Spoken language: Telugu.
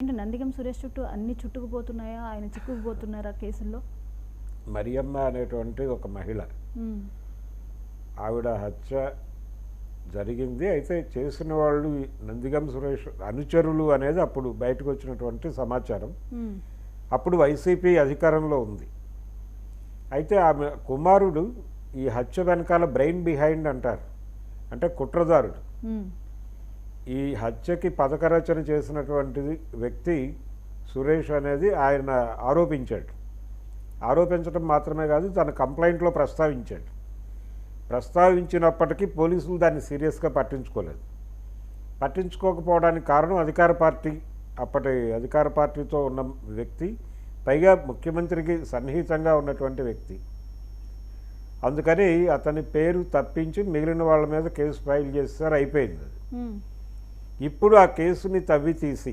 ఏంటి నందిగం సురేష్ చుట్టూ అన్ని చుట్టుకుపోతున్నాయా? ఆయన చిక్కుకుపోతున్నారా కేసుల్లో? మరియమ్మ అనేటువంటి ఒక మహిళ, ఆవిడ హత్య జరిగింది. అయితే చేసిన వాళ్ళు నందిగం సురేష్ అనుచరులు అనేది అప్పుడు బయటకు వచ్చినటువంటి సమాచారం. అప్పుడు వైసీపీ అధికారంలో ఉంది. అయితే ఆమె కుమారుడు ఈ హత్య వెనకాల బ్రెయిన్ బిహైండ్ అంటారు, అంటే కుట్రదారుడు. ఈ హత్యకి పథకరచన చేసినటువంటి వ్యక్తి సురేష్ అనేది ఆయన ఆరోపించాడు. ఆరోపించడం మాత్రమే కాదు, తన కంప్లైంట్లో ప్రస్తావించాడు. ప్రస్తావించినప్పటికీ పోలీసులు దాన్ని సీరియస్గా పట్టించుకోలేదు. పట్టించుకోకపోవడానికి కారణం అధికార పార్టీ, అప్పటి అధికార పార్టీతో ఉన్న వ్యక్తి, పైగా ముఖ్యమంత్రికి సన్నిహితంగా ఉన్నటువంటి వ్యక్తి. అందుకని అతని పేరు తప్పించి మిగిలిన వాళ్ళ మీద కేసు ఫైల్ చేస్తారు, అయిపోయింది అది. ఇప్పుడు ఆ కేసుని తవ్వి తీసి